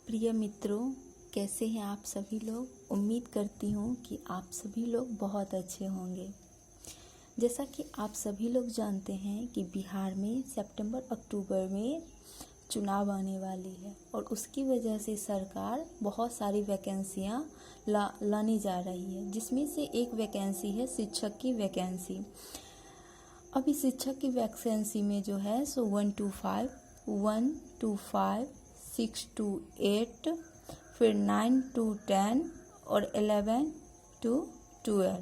प्रिय मित्रों, कैसे हैं आप सभी लोग। उम्मीद करती हूँ कि आप सभी लोग बहुत अच्छे होंगे। जैसा कि आप सभी लोग जानते हैं कि बिहार में सितंबर-अक्टूबर में चुनाव आने वाली है और उसकी वजह से सरकार बहुत सारी वैकेंसियाँ लाने जा रही है, जिसमें से एक वैकेंसी है शिक्षक की वैकेंसी। अभी शिक्षक की वैकेंसी में जो है 1 to 5, 1 to 5, 6 to 8, फिर 9 to 10 और 11 to 12,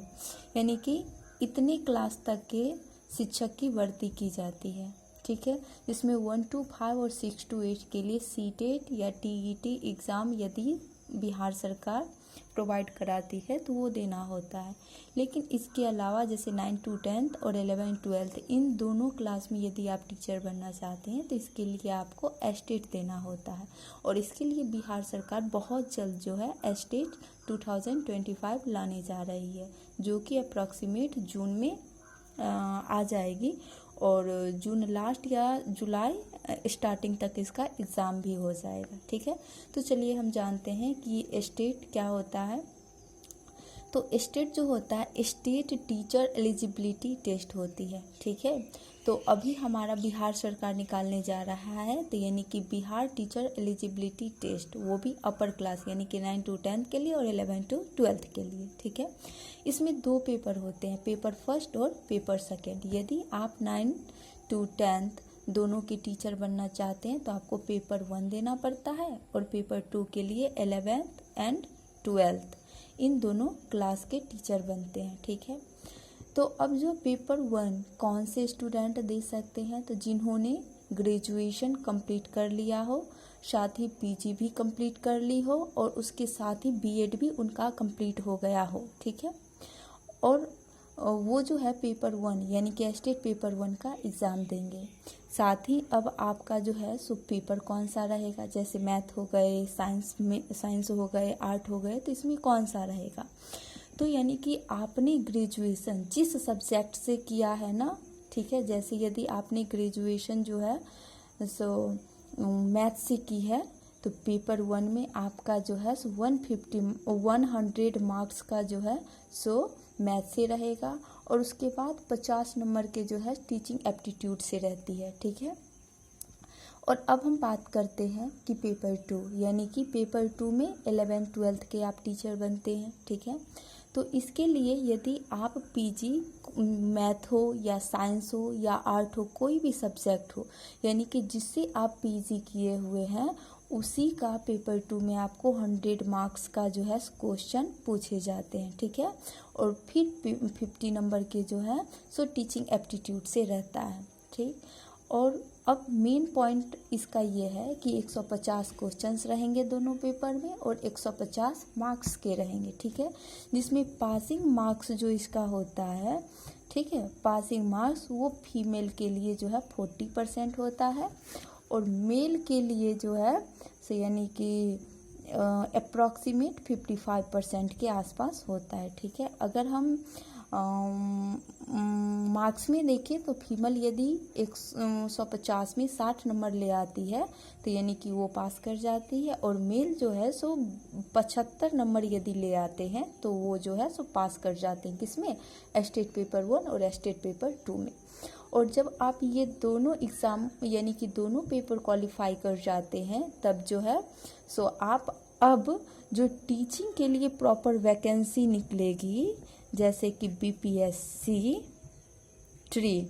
यानी कि इतने क्लास तक के शिक्षक की भर्ती की जाती है। ठीक है, जिसमें 1 to 5 और 6 to 8 के लिए सीटेट या टीईटी एग्ज़ाम यदि बिहार सरकार प्रोवाइड कराती है तो वो देना होता है। लेकिन इसके अलावा जैसे 9 to 10 और 11 12 इन दोनों क्लास में यदि आप टीचर बनना चाहते हैं तो इसके लिए आपको एस्टेट देना होता है और इसके लिए बिहार सरकार बहुत जल्द जो है एस्टेट 2025 लाने जा रही है, जो कि अप्रॉक्सीमेट जून में आ जाएगी और जून लास्ट या जुलाई स्टार्टिंग तक इसका एग्ज़ाम भी हो जाएगा। ठीक है, तो चलिए हम जानते हैं कि एस्टेट क्या होता है। तो स्टेट जो होता है स्टेट टीचर एलिजिबिलिटी टेस्ट होती है। ठीक है, तो अभी हमारा बिहार सरकार निकालने जा रहा है, तो यानी कि बिहार टीचर एलिजिबिलिटी टेस्ट, वो भी अपर क्लास यानी कि 9 to 10 के लिए और 11 to 12 के लिए। ठीक है, इसमें 2 पेपर होते हैं, पेपर फर्स्ट और पेपर सेकेंड। यदि आप 9 to 10 दोनों के टीचर बनना चाहते हैं तो आपको पेपर 1 देना पड़ता है और पेपर 2 के लिए 11th एंड 12th इन दोनों क्लास के टीचर बनते हैं। ठीक है, तो अब जो पेपर 1 कौन से स्टूडेंट दे सकते हैं, तो जिन्होंने ग्रेजुएशन कंप्लीट कर लिया हो, साथ ही पीजी भी कंप्लीट कर ली हो और उसके साथ ही बीएड भी उनका कंप्लीट हो गया हो। ठीक है, और वो जो है पेपर 1 यानी कि स्टेट पेपर 1 का एग्ज़ाम देंगे। साथ ही अब आपका जो है सो पेपर कौन सा रहेगा, जैसे मैथ हो गए, साइंस हो गए, आर्ट हो गए, तो इसमें कौन सा रहेगा। तो यानी कि आपने ग्रेजुएशन जिस सब्जेक्ट से किया है ना, ठीक है, जैसे यदि आपने ग्रेजुएशन जो है सो मैथ से की है तो पेपर 1 में आपका जो है 100 मार्क्स का जो है सो मैथ से रहेगा और उसके बाद 50 नंबर के जो है टीचिंग एप्टीट्यूड से रहती है। ठीक है, और अब हम बात करते हैं कि पेपर 2 यानी कि पेपर 2 में 11 12 के आप टीचर बनते हैं। ठीक है, तो इसके लिए यदि आप पीजी मैथ हो या साइंस हो या आर्ट हो, कोई भी सब्जेक्ट हो, यानी कि जिससे आप पीजी किए हुए हैं उसी का पेपर 2 में आपको 100 मार्क्स का जो है क्वेश्चन पूछे जाते हैं। ठीक है, और फिर 50 नंबर के जो है सो टीचिंग एप्टीट्यूड से रहता है। ठीक, और अब मेन पॉइंट इसका ये है कि 150 क्वेश्चंस रहेंगे दोनों पेपर में और 150 मार्क्स के रहेंगे। ठीक है, जिसमें पासिंग मार्क्स जो इसका होता है, ठीक है, पासिंग मार्क्स वो फीमेल के लिए जो है 40% होता है और मेल के लिए जो है सो यानी कि अप्रॉक्सीमेट 55% के आसपास होता है। ठीक है, अगर हम मार्क्स में देखें तो फीमेल यदि 150 में 60 नंबर ले आती है तो यानी कि वो पास कर जाती है और मेल जो है सो 75 नंबर यदि ले आते हैं तो वो जो है सो पास कर जाते हैं। किसमें, स्टेट पेपर 1 और स्टेट पेपर 2 में। और जब आप ये दोनों एग्ज़ाम यानी कि दोनों पेपर क्वालिफाई कर जाते हैं तब जो है सो आप अब जो टीचिंग के लिए प्रॉपर वैकेंसी निकलेगी, जैसे कि बीपीएससी ट्री,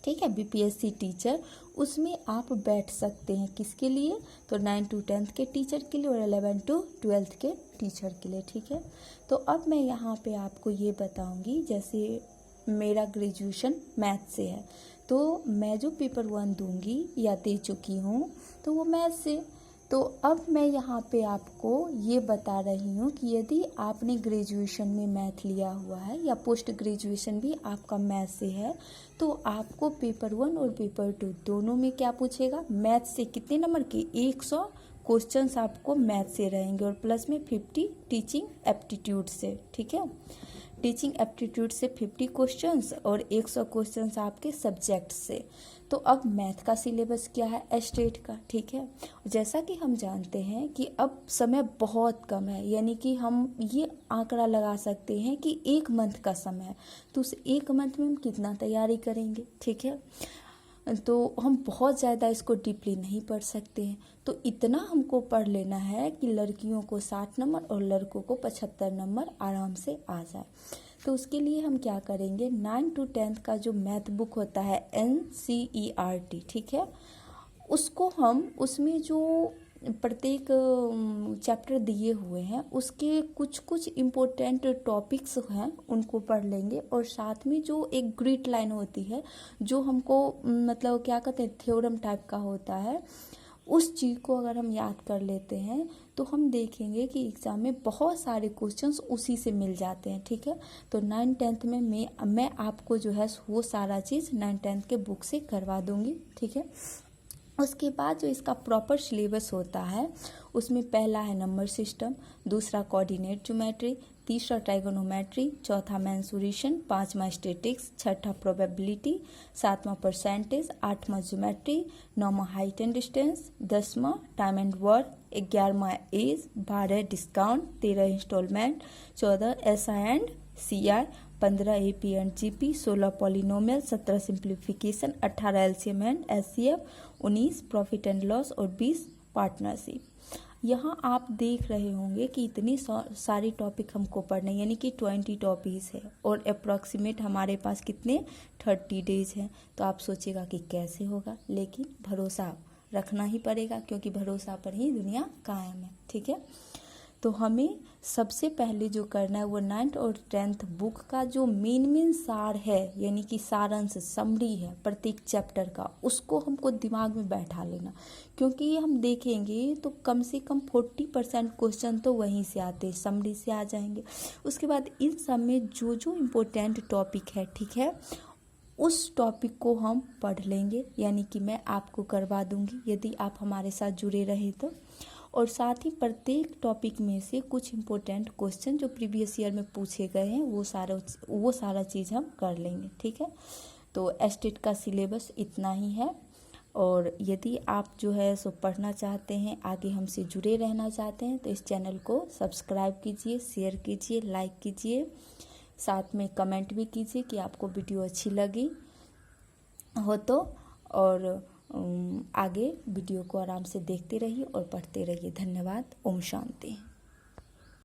ठीक है, बीपीएससी टीचर, उसमें आप बैठ सकते हैं। किसके लिए, तो 9 to 10 के टीचर के लिए और 11 to 12 के टीचर के लिए। ठीक है, तो अब मैं यहाँ पे आपको ये बताऊंगी, जैसे मेरा ग्रेजुएशन मैथ से है तो मैं जो पेपर 1 दूंगी या दे चुकी हूँ तो वो मैथ से। तो अब मैं यहाँ पे आपको ये बता रही हूँ कि यदि आपने ग्रेजुएशन में मैथ लिया हुआ है या पोस्ट ग्रेजुएशन भी आपका मैथ से है तो आपको पेपर 1 और पेपर 2 दोनों में क्या पूछेगा, मैथ से कितने नंबर के 100 क्वेश्चंस आपको मैथ से रहेंगे और प्लस में 50 टीचिंग एप्टीट्यूड से। ठीक है, टीचिंग एप्टीट्यूड से 50 क्वेश्चंस और 100 क्वेश्चंस आपके सब्जेक्ट से। तो अब मैथ का सिलेबस क्या है, एस्टेट का, ठीक है। जैसा कि हम जानते हैं कि अब समय बहुत कम है, यानी कि हम ये आंकड़ा लगा सकते हैं कि 1 मंथ का समय है, तो उस 1 मंथ में हम कितना तैयारी करेंगे, ठीक है। तो हम बहुत ज़्यादा इसको डीपली नहीं पढ़ सकते हैं, तो इतना हमको पढ़ लेना है कि लड़कियों को 60 नंबर और लड़कों को 75 नंबर आराम से आ जाए। तो उसके लिए हम क्या करेंगे, 9 to 10 का जो मैथ बुक होता है NCERT, ठीक है, उसको हम उसमें जो प्रत्येक चैप्टर दिए हुए हैं उसके कुछ कुछ इम्पोर्टेंट टॉपिक्स हैं उनको पढ़ लेंगे, और साथ में जो एक ग्रिड लाइन होती है जो हमको मतलब क्या कहते हैं थ्योरम टाइप का होता है, उस चीज़ को अगर हम याद कर लेते हैं तो हम देखेंगे कि एग्ज़ाम में बहुत सारे क्वेश्चंस उसी से मिल जाते हैं, ठीक है। तो 9-10 में मैं आपको जो है वो सारा चीज़ 9-10 के बुक से करवा दूंगी, ठीक है। उसके बाद जो इसका प्रॉपर सिलेबस होता है उसमें पहला है नंबर सिस्टम, दूसरा कोऑर्डिनेट ज्योमेट्री, तीसरा ट्राइगोनोमेट्री, चौथा मेंसुरेशन, पांचवा स्टैटिक्स, छठा प्रोबेबिलिटी, सातवां परसेंटेज, आठवां ज्योमेट्री, नौवां हाइट एंड डिस्टेंस, 10वां टाइम एंड वर्क, 11वां age, 12 discount, 13 instalment, 14 SI and CI, 15 AP and GP, 16 polynomial, 17 simplification, 18 LCM and SCF, 19 profit and loss और 20 पार्टनरशिप। यहाँ आप देख रहे होंगे कि इतनी सारी टॉपिक हमको पढ़ने, यानी कि 20 टॉपिक्स है और अप्रॉक्सीमेट हमारे पास कितने 30 डेज हैं। तो आप सोचेगा कि कैसे होगा, लेकिन भरोसा रखना ही पड़ेगा क्योंकि भरोसा पर ही दुनिया कायम है, ठीक है। तो हमें सबसे पहले जो करना है वो 9th और 10th बुक का जो मेन सार है, यानी कि सारांश समरी है प्रत्येक चैप्टर का, उसको हमको दिमाग में बैठा लेना, क्योंकि ये हम देखेंगे तो कम से कम 40% क्वेश्चन तो वहीं से आते हैं, समरी से आ जाएंगे। उसके बाद इन सब में जो जो इम्पोर्टेंट टॉपिक है, ठीक है, उस टॉपिक को हम पढ़ लेंगे, यानी कि मैं आपको करवा दूंगी यदि आप हमारे साथ जुड़े रहे तो। और साथ ही प्रत्येक टॉपिक में से कुछ इम्पोर्टेंट क्वेश्चन जो प्रीवियस ईयर में पूछे गए हैं वो सारा चीज़ हम कर लेंगे, ठीक है। तो एस्टेट का सिलेबस इतना ही है, और यदि आप जो है सो पढ़ना चाहते हैं, आगे हमसे जुड़े रहना चाहते हैं, तो इस चैनल को सब्सक्राइब कीजिए, शेयर कीजिए, लाइक कीजिए, साथ में कमेंट भी कीजिए कि आपको वीडियो अच्छी लगी हो तो, और आगे वीडियो को आराम से देखते रहिए और पढ़ते रहिए। धन्यवाद। ओम शांति।